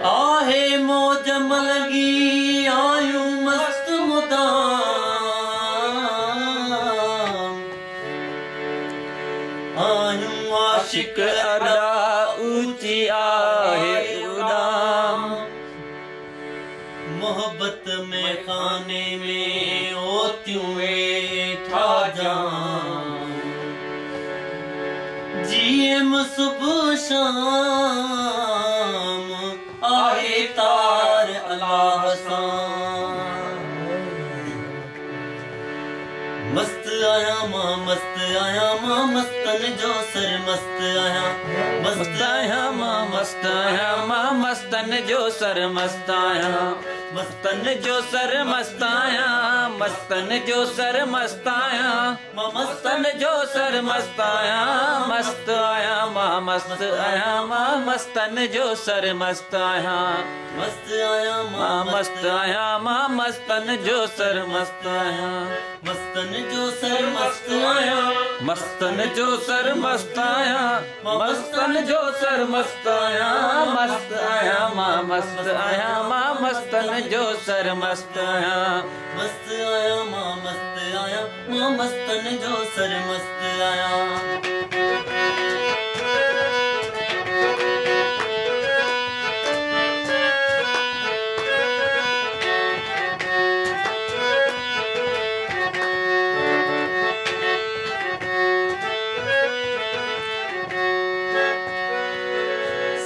आहे मौज मलगी आयूं मस्त मुदाम आयूं आशिक अदा ऊंची आहे उड़ाम मोहब्बत में खाने में ओतियूं वेठा जाम जीएम सुबह शाम आहे तार अल्लाह सां मस्त आया मां मस्त आया मां मस्तन जो सर मस्त आया मस्त आया मां मस्त आया मां मस्तन जो सर मस्त आया मस्तन जो सर मस्त आया मस्तन जो सर मस्त आया मां मस्तन जो सर मस्त आया मस्त आया मां मस्त आया मां मस्तन जो सर मस्त आया मस्त आया मां मस्त आया मां मस्तन जो सर मस्त आया मस्तन जो सर मस्त आया मस्तन जो सर मस्त आया मस्तन जो सर मस्त आया मस्त आया मां मस्त आया मां मस्तन जो सर मस्त आया मस्त आया मां मस्त आया मां मस्तन जो सर मस्त आया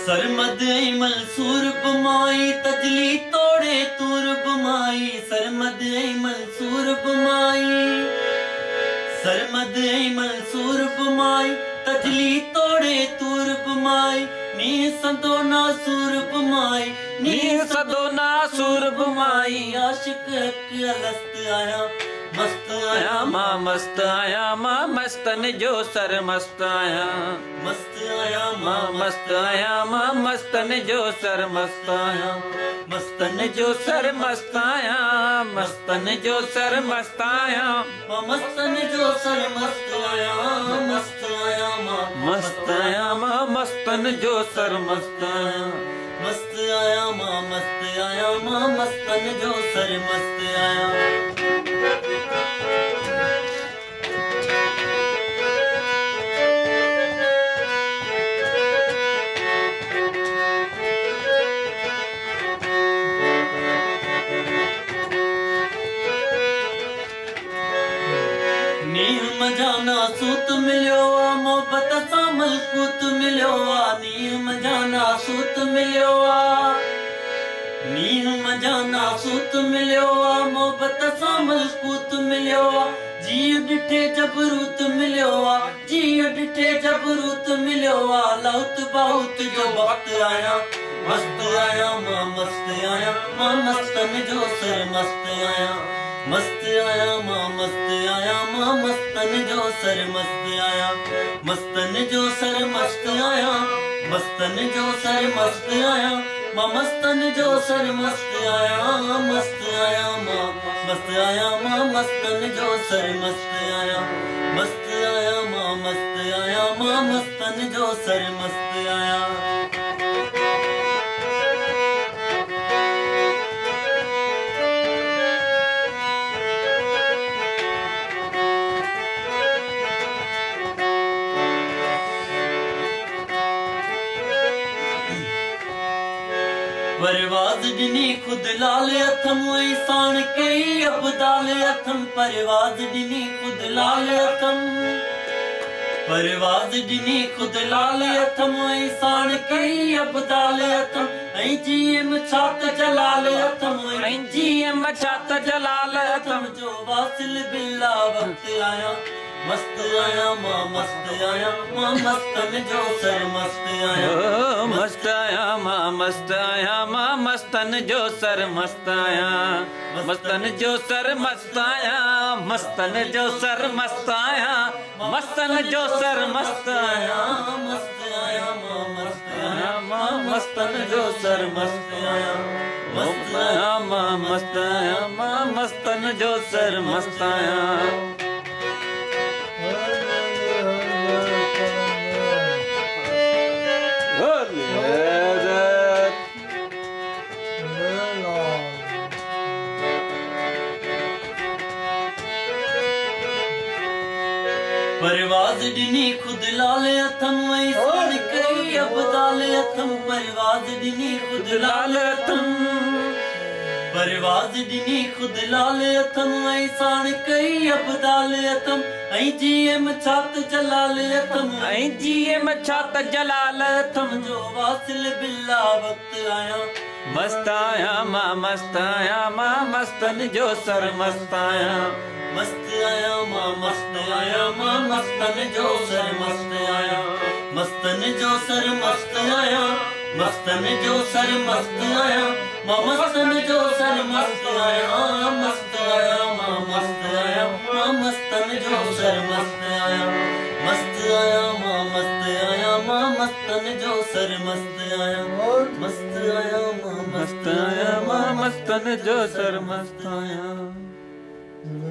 सरमद मंसूर बुमाई तजली तोड़े तूर बुमाई सरमद मंसूर बुमाई सरमद मंसूर बुमाई तजली तोड़े तूर बुमाई नी संदो नासूर बुमाई नी सदो नासूर बुमाई आशिक अलस्त आया मस्त आया मां मस्त आया मां मस्तन जो सर मस्त आया मस्त आया मां मस्त आया मां मस्तन जो सर मस्त आया मस्तन जो सर मस्त आया मस्तन जो सर मस्त आया मस्तन जो सर मस्त आया मस्त आया मस्त आया मां मस्तन जो सर मस्त आया मस्त आया मां मस्त आया मां मस्तन जो सर मस्त आया नीम जाना सूत मिलियो मोहब्बत सां मलकूत मिलियो नीम जाना सूत मिलियो नीम जाना सूत मिलियो मोहब्बत सां मलकूत मिलियो जीअ ॾिठे जबरूत मिलियो जीअ ॾिठे जबरूत मिलियो लाउत बाउत जो वक़्तु आया मस्त आया मां मस्त आया मां मस्तन जो सर मस्त आया मस्त आया मां मस्त आया मां मस्तन जो सर मस्त आया मस्तन जो सर मस्त आया मस्तन जो सर मस्त आया मां मस्तन जो सर मस्त आया मस्त आया मां मस्त आया मां मस्तन जो सर मस्त आया मस्त आया मां मस्त आया मां मस्तन जो सर मस्त आया परवाज़ ॾिनी खुद लाल अथम साण कई अबदाल अथम परवाज़ ॾिनी खुद लाल अथम परवाज़ ॾिनी खुद लाल अथम साण कई अबदाल अथम जीएम छात जलाल अथम जीएम छात जलाल अथम जो वासिल बिल्ला वक्त आया मस्त आया मां मस्त आया मां मस्तन जो सर मस्त आया मस्त आया मां मस्त आया मां मस्तन जो सर मस्त आया मस्तन जो सर मस्त आया मस्तन जो सर मस्त आया मस्तन जो सर मस्त आया मस्तन जो सर मस्त आया मस्त आया मां मस्त आया मां मस्तन जो सर मस्त आया परवाज डिनी खुद लाल अथम वही सोन कई अब दाल अथम परवाज डिनी खुद लाल अथम परवाज डिनी खुद लाल अथम वही साण कई अब दाल अथम ऐं जीएम छात जलाल अथम ऐं जीएम छात जलाल अथम जो वासिल बिल्ला वक्त आया मस्त आया मां मस्त आया मां मस्तन जो सर मस्त आया मस्त आया मां मस्त आया मां मस्तन जो सर मस्त आया मस्तन जो सर मस्त आया मस्तन जो सर मस्त आया मां मस्तन जो सर मस्त आया मस्त आया मां मस्त आया मां मस्तन जो सर मस्त आया मस्त आया मां मस्त आया मां मस्तन जो सर मस्त आया मस्त आया मां मस्त आया मां मस्तन जो सर मस्त आया।